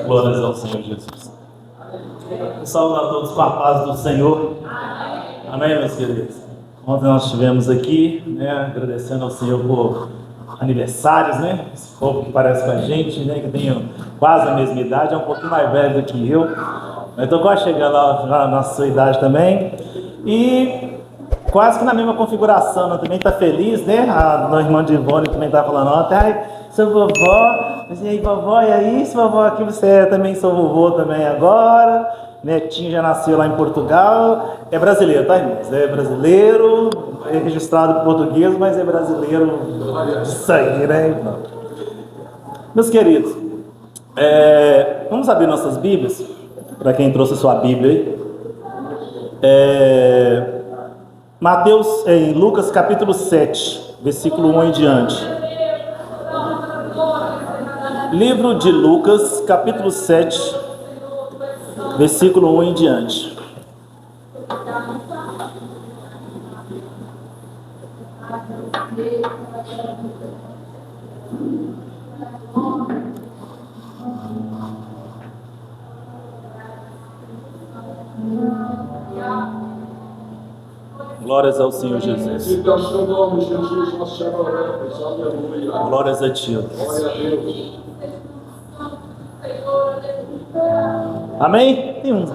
Glórias ao Senhor Jesus. Saúde a todos com a paz do Senhor. Amém, meus queridos. Ontem nós estivemos aqui, agradecendo ao Senhor por aniversários, Esse povo que parece com a gente, que tem quase a mesma idade, é um pouquinho mais velho do que eu. Eu estou quase chegando lá na sua idade também. E quase que na mesma configuração, ela também está feliz, A irmã de Ivone também está falando ontem, ai, sou vovó, mas e aí vovó, e aí, vovó, aqui você também sou vovô também agora, netinho já nasceu lá em Portugal, é brasileiro, tá, irmãos? É brasileiro, é registrado em português, mas é brasileiro de sangue, Meus queridos, vamos abrir nossas Bíblias, para quem trouxe a sua Bíblia aí. Em Lucas capítulo 7, versículo 1 em diante. Livro de Lucas, capítulo 7, versículo 1 em diante. Glórias ao Senhor Jesus. Glórias a Ti, Deus. Amém? Tem um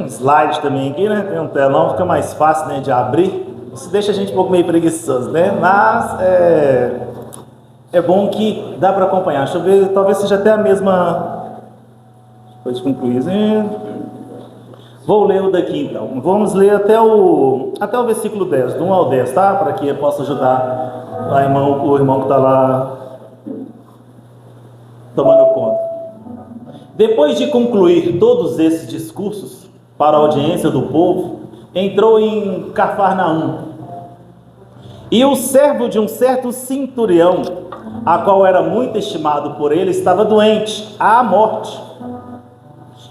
slide também aqui, Tem um telão, fica mais fácil, de abrir. Isso deixa a gente um pouco meio preguiçoso, Mas é bom que dá para acompanhar. Deixa eu ver, talvez seja até a mesma. Depois de concluir. Vou ler o daqui então. Vamos ler até o versículo 10, do 1 ao 10, tá? Para que eu possa ajudar o irmão que está lá tomando conta. Depois de concluir todos esses discursos para a audiência do povo, entrou em Cafarnaum. E o servo de um certo centurião, a qual era muito estimado por ele, estava doente, à morte.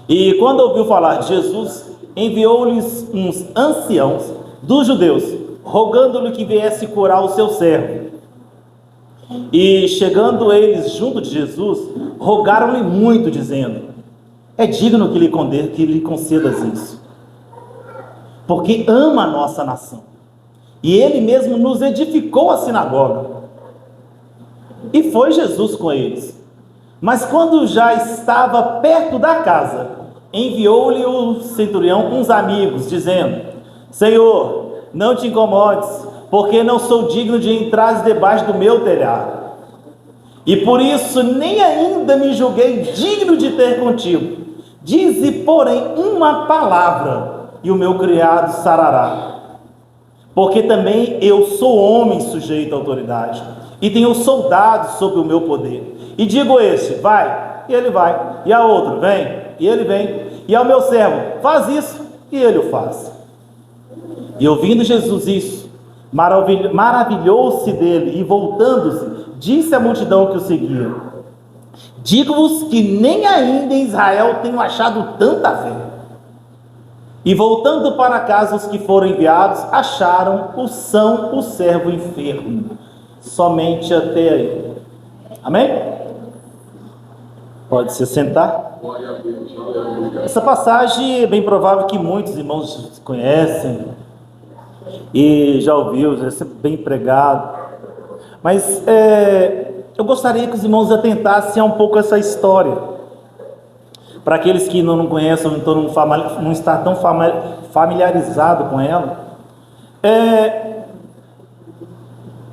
E quando ouviu falar de Jesus, enviou-lhes uns anciãos dos judeus, rogando-lhe que viesse curar o seu servo. E chegando eles junto de Jesus, rogaram-lhe muito, dizendo: é digno que lhe concedas isso, porque ama a nossa nação, e ele mesmo nos edificou a sinagoga. E foi Jesus com eles. Mas quando já estava perto da casa, enviou-lhe o centurião uns amigos, dizendo: Senhor, não te incomodes, porque não sou digno de entrar debaixo do meu telhado. E por isso nem ainda me julguei digno de ter contigo. Dize, porém, uma palavra, e o meu criado sarará. Porque também eu sou homem sujeito à autoridade, e tenho soldados sob o meu poder. E digo a este: vai, e ele vai. E a outro: vem, e ele vem. E ao meu servo: faz isso, e ele o faz. E ouvindo Jesus isso, maravilhou-se dele, e voltando-se, disse à multidão que o seguia: digo-vos que nem ainda em Israel tenho achado tanta fé. E voltando para casa, os que foram enviados acharam o são o servo enfermo. Somente até aí. Amém? Pode se sentar. Essa passagem é bem provável que muitos irmãos conhecem e já ouviu, já é bem pregado. Mas eu gostaria que os irmãos atentassem a um pouco essa história. Para aqueles que não conhecem, não está tão familiarizado com ela.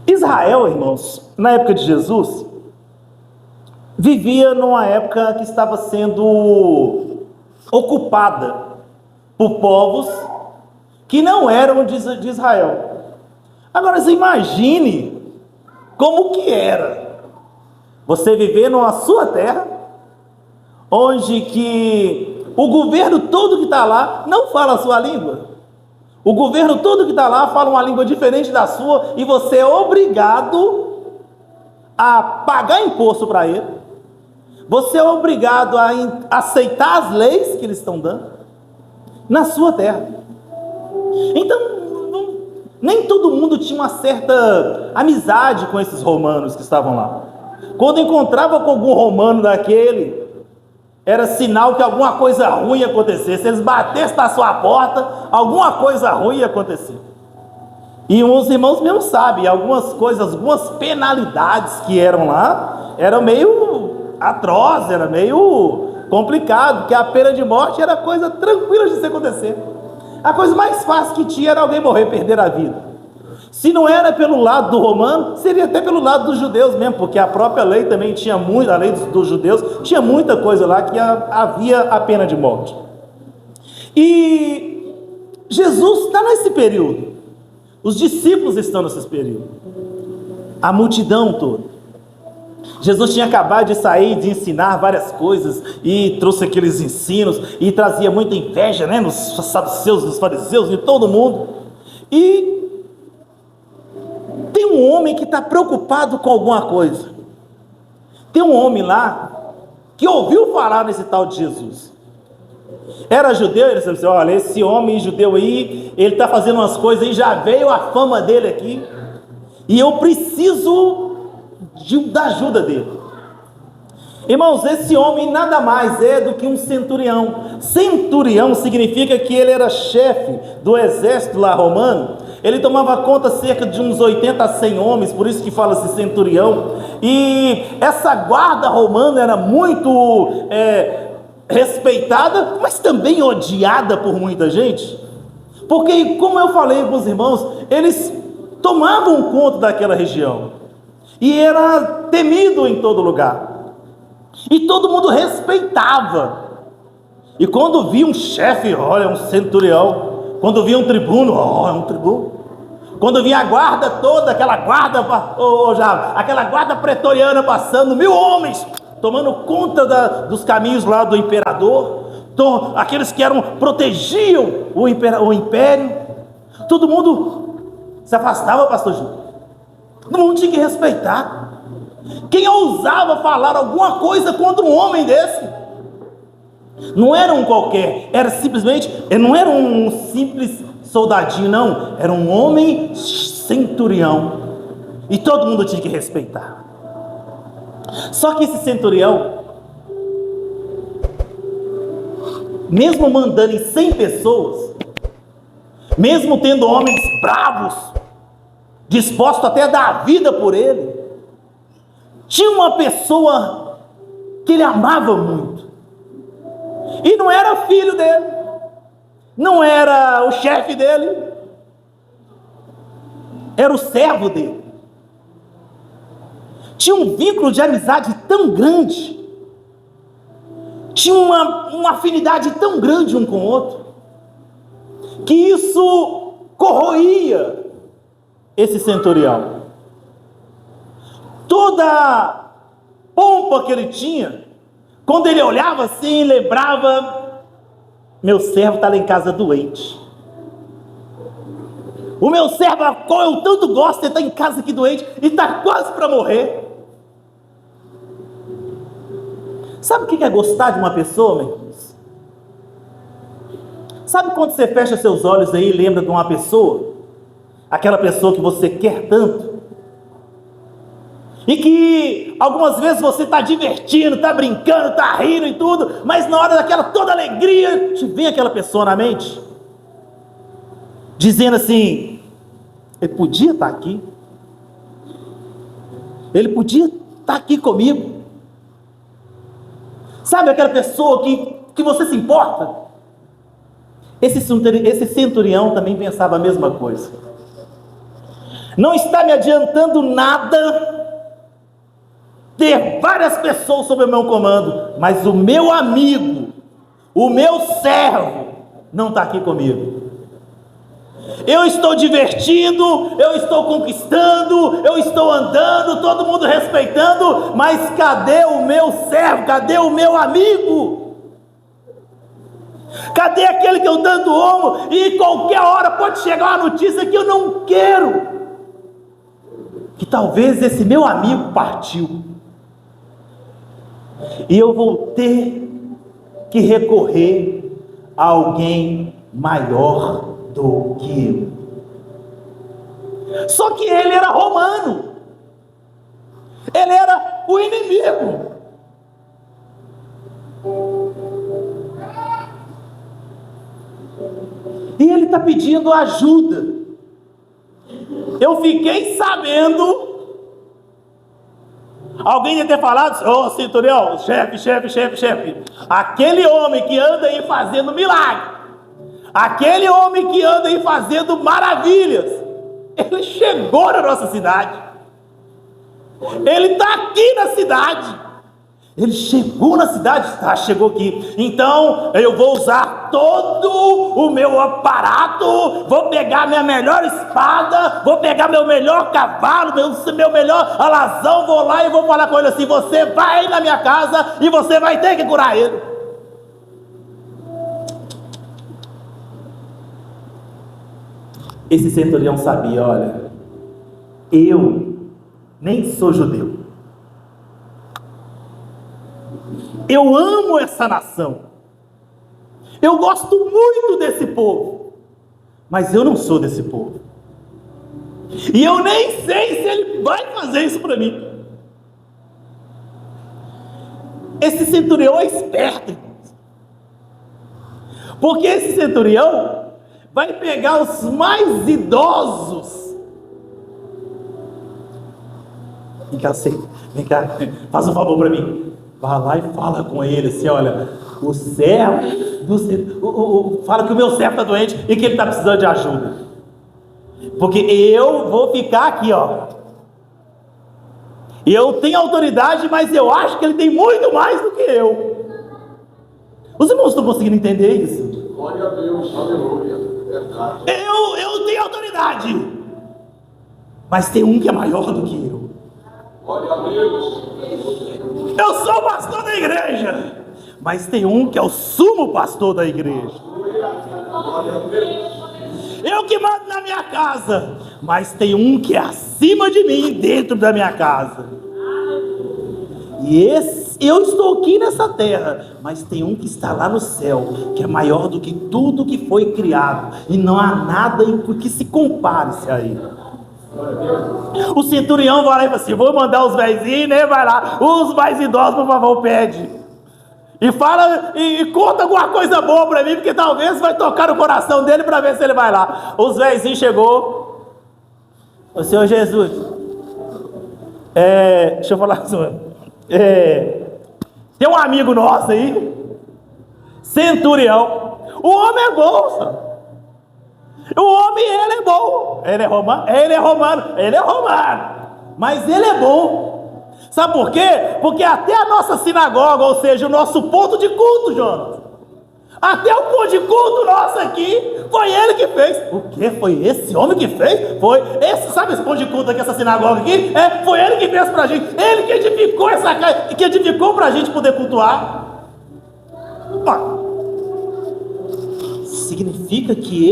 Israel, irmãos, na época de Jesus, vivia numa época que estava sendo ocupada por povos que não eram de Israel. Agora, você imagine como que era você viver numa sua terra, onde que o governo todo que está lá não fala a sua língua. O governo todo que está lá fala uma língua diferente da sua, e você é obrigado a pagar imposto para ele. Você é obrigado a aceitar as leis que eles estão dando na sua terra. Então, Nem todo mundo tinha uma certa amizade com esses romanos que estavam lá. Quando encontrava com algum romano daquele, era sinal que alguma coisa ruim ia acontecer. Se eles batessem na sua porta, alguma coisa ruim ia acontecer. E os irmãos mesmo sabem, algumas coisas, algumas penalidades que eram lá, eram meio atrozes, era meio complicado, porque a pena de morte era coisa tranquila de se acontecer. A coisa mais fácil que tinha era alguém morrer, perder a vida. Se não era pelo lado do romano, seria até pelo lado dos judeus mesmo, porque a própria lei também tinha muito, a lei dos judeus tinha muita coisa lá que havia a pena de morte. E Jesus está nesse período, os discípulos estão nesse período, a multidão toda. Jesus tinha acabado de sair, de ensinar várias coisas, e trouxe aqueles ensinos, e trazia muita inveja, né, nos saduceus, nos fariseus, de todo mundo. E tem um homem que está preocupado com alguma coisa. Tem um homem lá, que ouviu falar nesse tal de Jesus. Era judeu, ele disse assim: olha, esse homem judeu aí, ele está fazendo umas coisas aí, já veio a fama dele aqui, e eu preciso da ajuda dele. Irmãos, esse homem nada mais é do que um centurião. Centurião significa que ele era chefe do exército lá romano. Ele tomava conta cerca de uns 80 a 100 homens, por isso que fala-se centurião. E essa guarda romana era muito respeitada, mas também odiada por muita gente. Porque, como eu falei para os irmãos, eles tomavam conta daquela região. E era temido em todo lugar. E todo mundo respeitava. E quando via um chefe, olha, um centurião. Quando via um tribuno, é um tribuno. Quando via a guarda toda, aquela guarda pretoriana passando, 1000 homens, tomando conta dos caminhos lá do imperador, aqueles que protegiam o império, todo mundo se afastava, pastor Júlio. Todo mundo tinha que respeitar. Quem ousava falar alguma coisa contra um homem desse? Não era um qualquer, era simplesmente, não era um simples soldadinho, não, era um homem centurião, e todo mundo tinha que respeitar. Só que esse centurião, mesmo mandando em 100 pessoas, mesmo tendo homens bravos, dispostos até a dar a vida por ele, tinha uma pessoa que ele amava muito, e não era filho dele, não era o chefe dele, era o servo dele. Tinha um vínculo de amizade tão grande, tinha uma afinidade tão grande um com o outro, que isso corroía esse centurião. Toda a pompa que ele tinha, quando ele olhava assim, lembrava: meu servo está lá em casa doente. O meu servo, a qual eu tanto gosto, ele está em casa aqui doente e está quase para morrer. Sabe o que é gostar de uma pessoa, meu irmão? Sabe quando você fecha seus olhos aí e lembra de uma pessoa? Aquela pessoa que você quer tanto. E que algumas vezes você está divertindo, está brincando, está rindo e tudo, mas na hora daquela toda alegria, te vem aquela pessoa na mente, dizendo assim: ele podia estar aqui, ele podia estar aqui comigo. Sabe aquela pessoa que você se importa? Esse centurião também pensava a mesma coisa. Não está me adiantando nada ter várias pessoas sob o meu comando, mas o meu amigo, o meu servo, não está aqui comigo. Eu estou divertindo, eu estou conquistando, eu estou andando, todo mundo respeitando, mas cadê o meu servo? Cadê o meu amigo? Cadê aquele que eu tanto amo e qualquer hora pode chegar uma notícia que eu não quero? Que talvez esse meu amigo partiu. E eu vou ter que recorrer a alguém maior do que eu. Só que ele era romano. Ele era o inimigo. E ele está pedindo ajuda. Eu fiquei sabendo. Alguém ia ter falado: ô centurião, chefe, aquele homem que anda aí fazendo milagre, aquele homem que anda aí fazendo maravilhas, ele chegou na nossa cidade, ele está aqui na cidade. Ele chegou na cidade, chegou aqui. Então eu vou usar todo o meu aparato, vou pegar minha melhor espada, vou pegar meu melhor cavalo, meu melhor alazão, vou lá e vou falar com ele assim: você vai na minha casa e você vai ter que curar ele. Esse centurião sabia: olha, eu nem sou judeu, eu amo essa nação, eu gosto muito desse povo, mas eu não sou desse povo, e eu nem sei se ele vai fazer isso para mim. Esse centurião é esperto, irmãos, porque esse centurião vai pegar os mais idosos. Vem cá, faz um favor para mim. Vai lá e fala com ele assim: olha, o servo, fala que o meu servo está doente e que ele está precisando de ajuda. Porque eu vou ficar aqui, ó. Eu tenho autoridade, mas eu acho que ele tem muito mais do que eu. Os irmãos estão conseguindo entender isso? Glória a Deus, aleluia. Eu tenho autoridade, mas tem um que é maior do que eu. Glória a Deus. Eu sou o pastor da igreja, mas tem um que é o sumo pastor da igreja. Eu que mando na minha casa, mas tem um que é acima de mim, dentro da minha casa. E eu estou aqui nessa terra, mas tem um que está lá no céu, que é maior do que tudo que foi criado, e não há nada que se compare-se a ele. O centurião vai lá e fala assim: vou mandar os velhinhos, né? Vai lá, os mais idosos, por favor, pede. E fala, e conta alguma coisa boa para mim, porque talvez vai tocar no coração dele para ver se ele vai lá. Os velhinhos chegou: o Senhor Jesus, deixa eu falar com tem um amigo nosso aí, centurião. O homem é bom, sabe? O homem, ele é bom. Ele é romano, mas ele é bom. Sabe por quê? Porque até a nossa sinagoga, ou seja, o nosso ponto de culto, Jonas, até o ponto de culto nosso aqui, foi ele que fez. O quê? Foi esse homem que fez? Foi esse, sabe esse ponto de culto aqui, essa sinagoga aqui? Foi ele que fez pra gente. Ele que edificou essa casa, que edificou pra gente poder cultuar. Significa que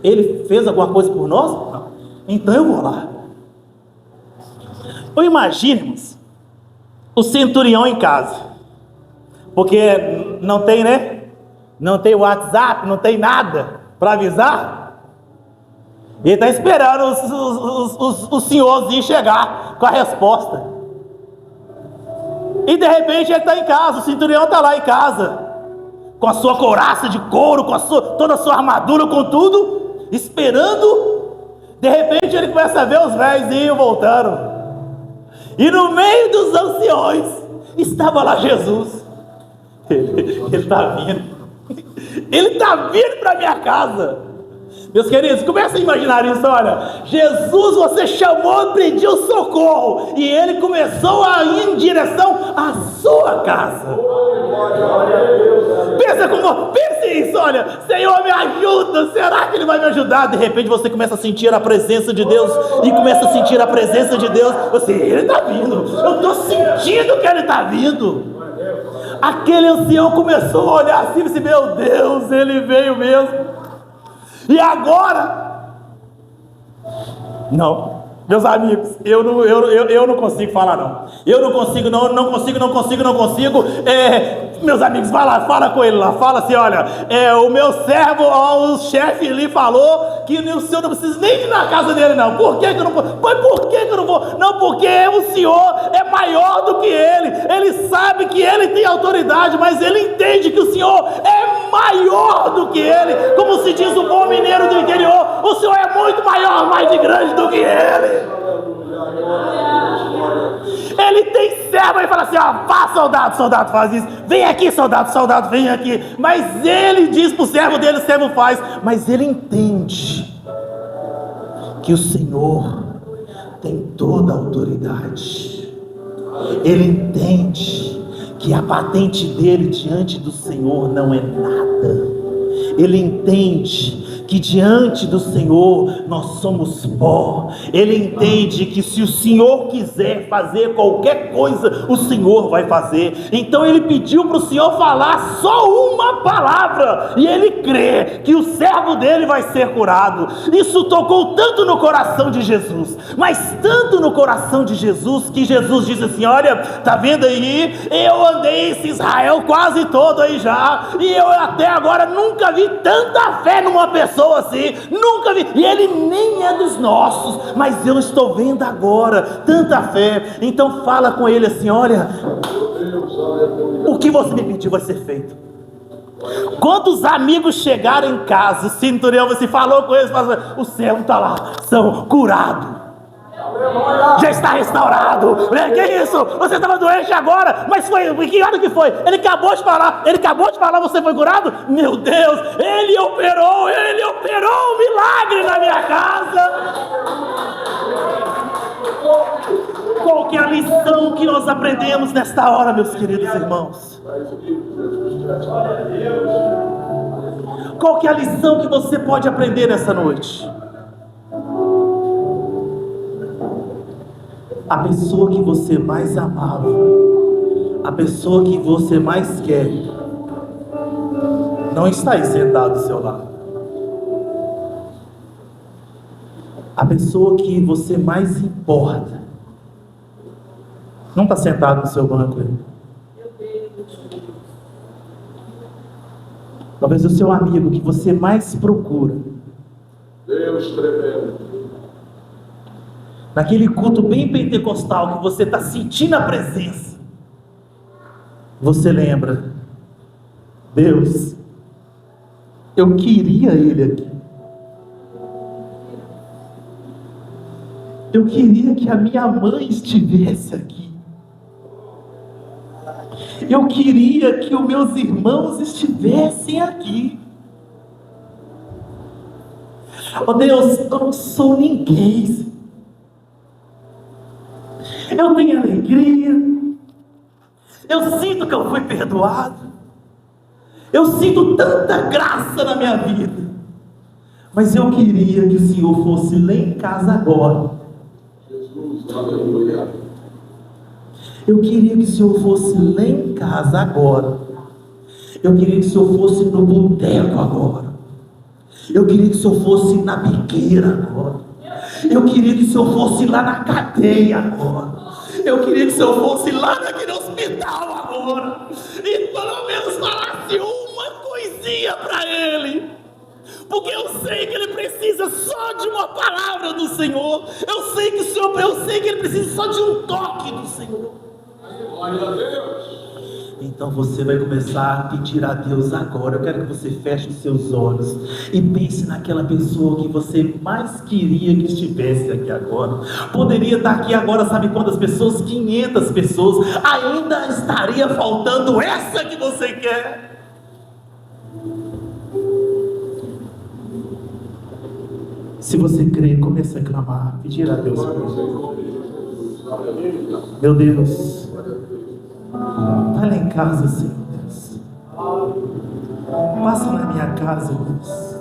ele fez alguma coisa por nós? Não. Então eu vou lá. Eu imagino, irmãos, o centurião em casa, porque não tem, né? Não tem WhatsApp, não tem nada para avisar. Ele está esperando os senhorzinhos chegar com a resposta. E de repente ele está em casa, o centurião está lá em casa, com a sua couraça de couro, com toda a sua armadura, com tudo, esperando. De repente ele começa a ver os velhos voltando. E no meio dos anciões estava lá Jesus. Ele está vindo. Ele está vindo para minha casa. Meus queridos, começa a imaginar isso. Olha, Jesus, você chamou, pediu socorro, e ele começou a ir em direção à sua casa. Pense isso. Olha, Senhor, me ajuda. Será que ele vai me ajudar? De repente você começa a sentir a presença de Deus, e começa a sentir a presença de Deus. Ele está vindo. Eu estou sentindo que ele está vindo. Aquele ancião começou a olhar assim e disse: meu Deus, ele veio mesmo. E agora? Não, meus amigos, eu não consigo falar não. Eu não consigo. Meus amigos, vai lá, fala com ele lá, fala assim, olha, o meu servo, o chefe ali falou que o senhor não precisa nem ir na casa dele não. Por que que eu não vou? Mas por que que eu não vou? Não, porque o senhor é maior do que ele sabe que ele tem autoridade, mas ele entende que o senhor é maior do que ele, como se diz o bom mineiro do interior, o senhor é muito maior, mais de grande do que ele. Ele tem servo e fala assim, ó, vá soldado faz isso, vem aqui soldado vem aqui, mas ele diz pro servo dele, o servo faz, mas ele entende que o Senhor tem toda a autoridade, ele entende que a patente dele diante do Senhor não é nada, ele entende que diante do Senhor nós somos pó, ele entende que se o Senhor quiser fazer qualquer coisa, o Senhor vai fazer. Então ele pediu para o Senhor falar só uma palavra, e ele crê que o servo dele vai ser curado. Isso tocou tanto no coração de Jesus, mas tanto no coração de Jesus, que Jesus disse assim, olha, tá vendo aí, eu andei esse Israel quase todo aí já, e eu até agora nunca vi tanta fé numa pessoa assim, nunca vi, e ele nem é dos nossos, mas eu estou vendo agora tanta fé. Então fala com ele assim, olha, o que você me pediu vai ser feito. Quando os amigos chegaram em casa, o centurião você falou com eles, o servo está lá, são curados, já está restaurado. Que isso? Você estava doente agora, mas foi, que hora que foi? Ele acabou de falar, você foi curado? Meu Deus, ele operou um milagre na minha casa. Qual que é a lição que nós aprendemos nesta hora, meus queridos irmãos? Qual que é a lição que você pode aprender nessa noite? A pessoa que você mais amava, a pessoa que você mais quer, não está aí sentado do seu lado. A pessoa que você mais importa, não está sentado no seu banco aí. Talvez o seu amigo que você mais procura, Deus tremendo, naquele culto bem pentecostal que você está sentindo a presença, você lembra, Deus, eu queria ele aqui, eu queria que a minha mãe estivesse aqui, eu queria que os meus irmãos estivessem aqui. Oh Deus, eu não sou ninguém, eu tenho alegria, eu sinto que eu fui perdoado, eu sinto tanta graça na minha vida, mas eu queria que o Senhor fosse lá em casa agora. Jesus, aleluia. Eu queria que o Senhor fosse lá em casa agora, eu queria que o Senhor fosse no boteco agora, eu queria que o Senhor fosse na biqueira agora, eu queria que o Senhor fosse lá na cadeia agora, eu queria que o Senhor fosse lá naquele hospital agora, e pelo menos falasse uma coisinha para ele, porque eu sei que ele precisa só de uma palavra do Senhor, eu sei que ele precisa só de um toque do Senhor. Glória a Deus. Então você vai começar a pedir a Deus agora. Eu quero que você feche os seus olhos e pense naquela pessoa que você mais queria que estivesse aqui agora. Poderia estar aqui agora, sabe quantas pessoas? 500 pessoas. Ainda estaria faltando essa que você quer. Se você crer, comece a clamar, pedir a Deus por isso. Meu Deus, vai lá em casa, Senhor Deus. Passa na minha casa, Deus.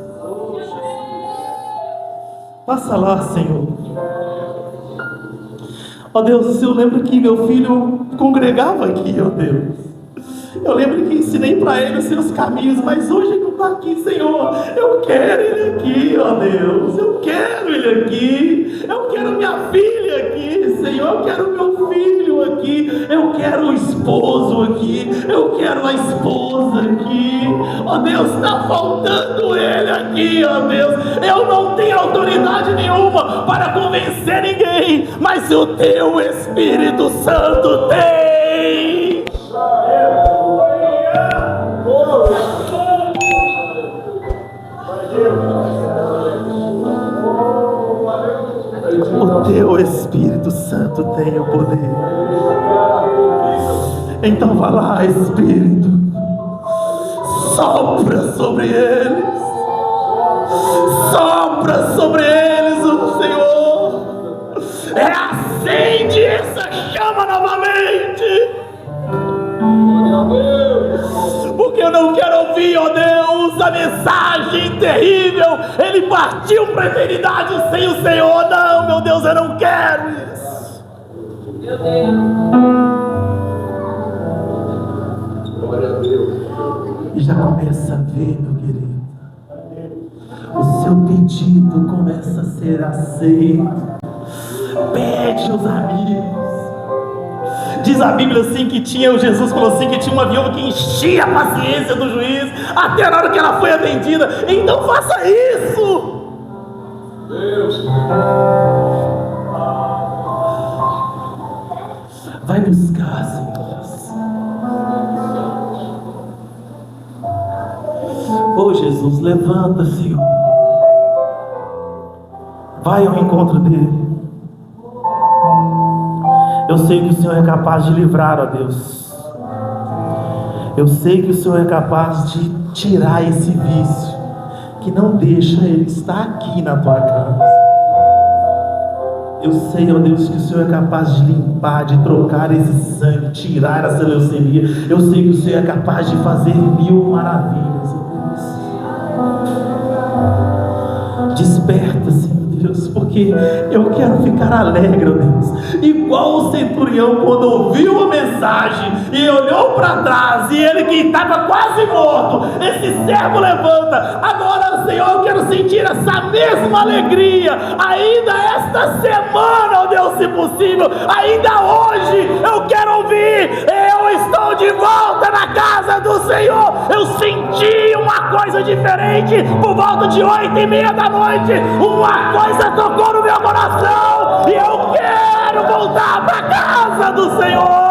Passa lá, Senhor. Ó Deus, eu lembro que meu filho congregava aqui, ó Deus. Eu lembro que ensinei para ele os seus caminhos, mas hoje ele não está aqui, Senhor. Eu quero ele aqui, ó Deus. Eu quero ele aqui. Eu quero minha filha aqui, Senhor. Senhor, eu quero meu filho aqui, eu quero o esposo aqui, eu quero a esposa aqui. Ó Deus, está faltando ele aqui, ó Deus. Eu não tenho autoridade nenhuma para convencer ninguém, mas o teu Espírito Santo tem. O teu Espírito Santo tem o poder. Então vá lá, Espírito, sopra sobre eles, sopra sobre eles, o Senhor, reacende essa chama novamente, porque eu não quero ouvir, ó Deus, a mensagem terrível, ele partiu para a eternidade sem o Senhor. Não, meu Deus, eu não quero isso. Meu Deus. Glória a Deus. E já começa a ver, meu querido, o seu pedido começa a ser aceito. Pede os amigos. Diz a Bíblia assim que Jesus falou assim que tinha uma viúva que enchia a paciência do juiz até na hora que ela foi atendida. Então faça isso. Deus. Vai buscar, Senhor. Oh Jesus, levanta, Senhor. Vai ao encontro dele. Eu sei que o Senhor é capaz de livrar, ó Deus. Eu sei que o Senhor é capaz de tirar esse vício que não deixa ele estar aqui na tua casa. Eu sei, ó Deus, que o Senhor é capaz de limpar, de trocar esse sangue, tirar essa leucemia. Eu sei que o Senhor é capaz de fazer 1000 maravilhas, ó Deus. Desperta, Senhor Deus, porque eu quero ficar alegre, ó Deus, igual o centurião quando ouviu a mensagem e olhou para trás, e ele que estava quase morto, esse servo levanta. Agora, Senhor, eu quero sentir essa mesma alegria, ainda esta semana, ó Deus, se possível, ainda hoje, eu quero ouvir: eu estou de volta na casa do Senhor. Eu senti uma coisa diferente por volta de 8:30 da noite, uma coisa tocou no meu coração, e eu quero voltar para a casa do Senhor.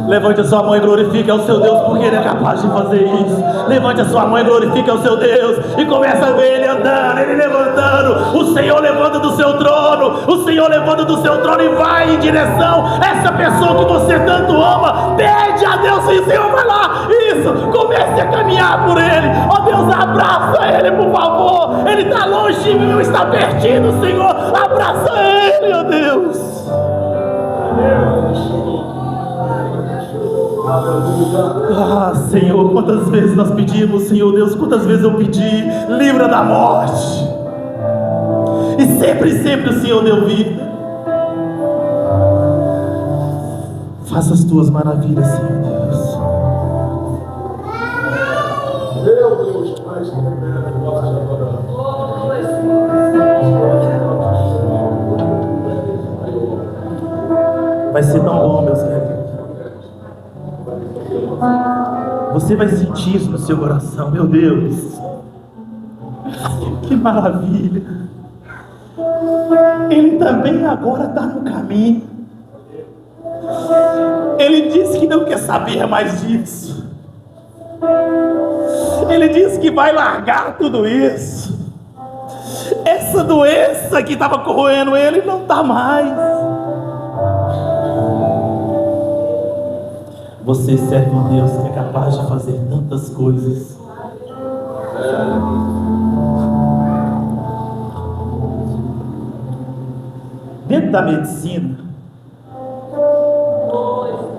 Levante a sua mão e glorifique ao seu Deus, porque Ele é capaz de fazer isso. Levante a sua mão e glorifique ao seu Deus, e começa a ver Ele andando, Ele levantando. O Senhor levanta do seu trono, o Senhor levanta do seu trono e vai em direção a essa pessoa que você tanto ama. Pede a Deus e o Senhor vai lá. Isso, comece a caminhar por Ele. Ó Deus, abraça Ele, por favor. Ele está longe de mim, está pertinho, Senhor. Abraça Ele, ó Deus. Ah, Senhor, quantas vezes nós pedimos, Senhor Deus, quantas vezes eu pedi: livra da morte, e sempre o Senhor deu vida. Faça as tuas maravilhas, Senhor Deus. Meu Deus, mais tremendo, nossa adoração. Vai ser tão bom, meus queridos. Você vai sentir isso no seu coração, meu Deus. Que maravilha. Ele também agora está no caminho. Ele disse que não quer saber mais disso. Ele disse que vai largar tudo isso. Essa doença que estava corroendo ele não está mais. Você serve um Deus que é capaz de fazer tantas coisas. Dentro da medicina,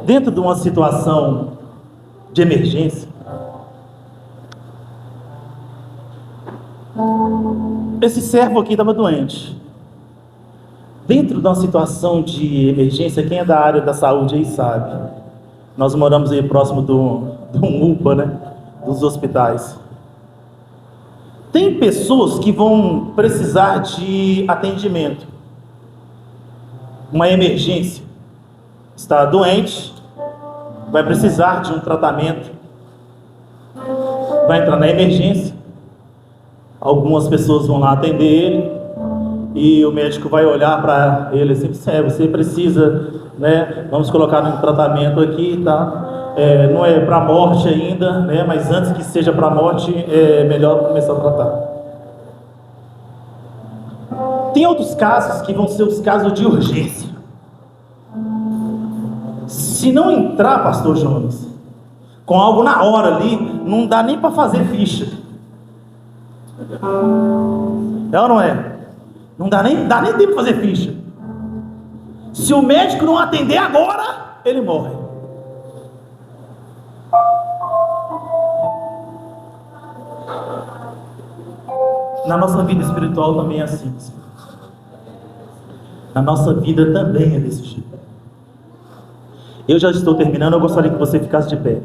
dentro de uma situação de emergência, esse servo aqui estava doente. Dentro de uma situação de emergência, quem é da área da saúde aí sabe. Nós moramos aí próximo de um UPA, né? Dos hospitais. Tem pessoas que vão precisar de atendimento, uma emergência, está doente, vai precisar de um tratamento, vai entrar na emergência, algumas pessoas vão lá atender ele, e o médico vai olhar para ele assim, você precisa, né, vamos colocar no tratamento aqui, tá? Não é para morte ainda, né, mas antes que seja para morte, é melhor começar a tratar. Tem outros casos que vão ser os casos de urgência. Se não entrar, pastor Jonas, com algo na hora ali, não dá nem para fazer ficha. É ou não é? Não dá nem tempo para fazer ficha. Se o médico não atender agora, ele morre. Na nossa vida espiritual também é assim. Na nossa vida também é desse jeito. Eu já estou terminando, eu gostaria que você ficasse de pé.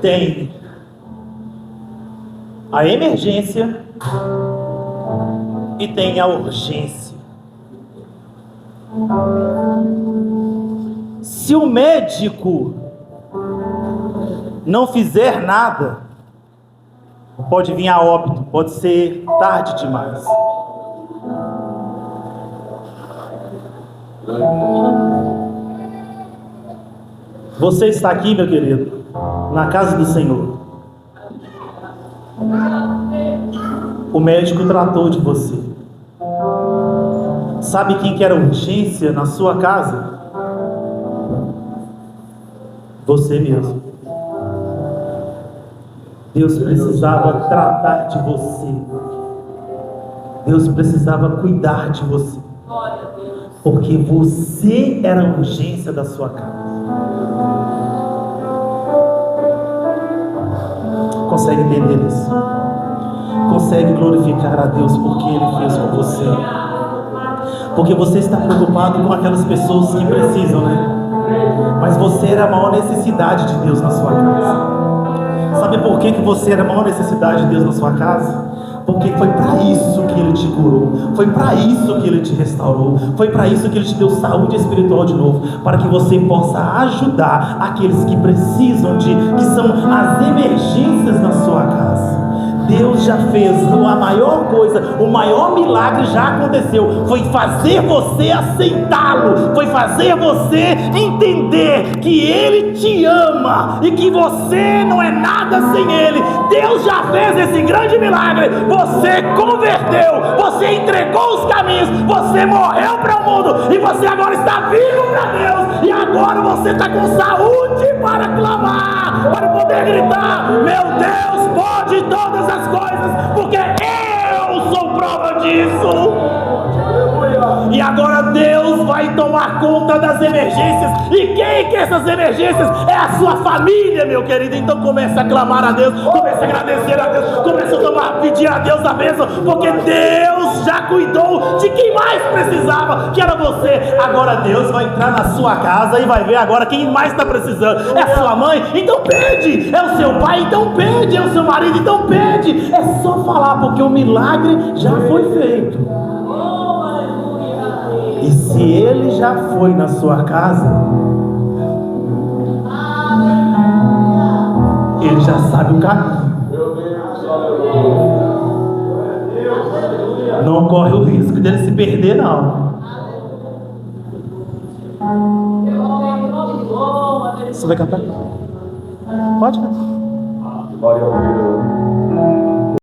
Tem a emergência e tem a urgência. Se o médico não fizer nada, pode vir a óbito, pode ser tarde demais. Você está aqui, meu querido, na casa do Senhor. O médico tratou de você. Sabe quem que era urgência na sua casa? Você mesmo. Deus precisava tratar de você. Deus precisava cuidar de você. Porque você era a urgência da sua casa. Consegue entender isso? Consegue glorificar a Deus porque Ele fez com você? Porque você está preocupado com aquelas pessoas que precisam, né? Mas você era a maior necessidade de Deus na sua casa. Sabe por que você era a maior necessidade de Deus na sua casa? Porque foi para isso que Ele te curou, foi para isso que Ele te restaurou, foi para isso que Ele te deu saúde espiritual de novo, para que você possa ajudar aqueles que precisam que são as emergências na sua casa. Deus já fez a maior coisa, o maior milagre já aconteceu, foi fazer você aceitá-lo, foi fazer você entender que Ele te ama e que você não é nada sem Ele. Deus já fez esse grande milagre, você converteu, você entregou os caminhos, você morreu para o mundo e você agora está vivo para Deus, e agora você está com saúde para clamar, para poder gritar: meu Deus pode todas as coisas, porque eu sou prova disso. E agora Deus vai tomar conta das emergências. E quem que essas emergências? É a sua família, meu querido. Então comece a clamar a Deus, comece a agradecer a Deus, comece a pedir a Deus a bênção, porque Deus já cuidou de quem mais precisava, que era você. Agora Deus vai entrar na sua casa e vai ver agora quem mais está precisando. É a sua mãe? Então pede. É o seu pai? Então pede. É o seu marido? Então pede. É só falar, porque o milagre já foi feito. E se Ele já foi na sua casa, Ele já sabe o caminho. Não corre o risco dele se perder, não. Você vai cantar? Pode cantar.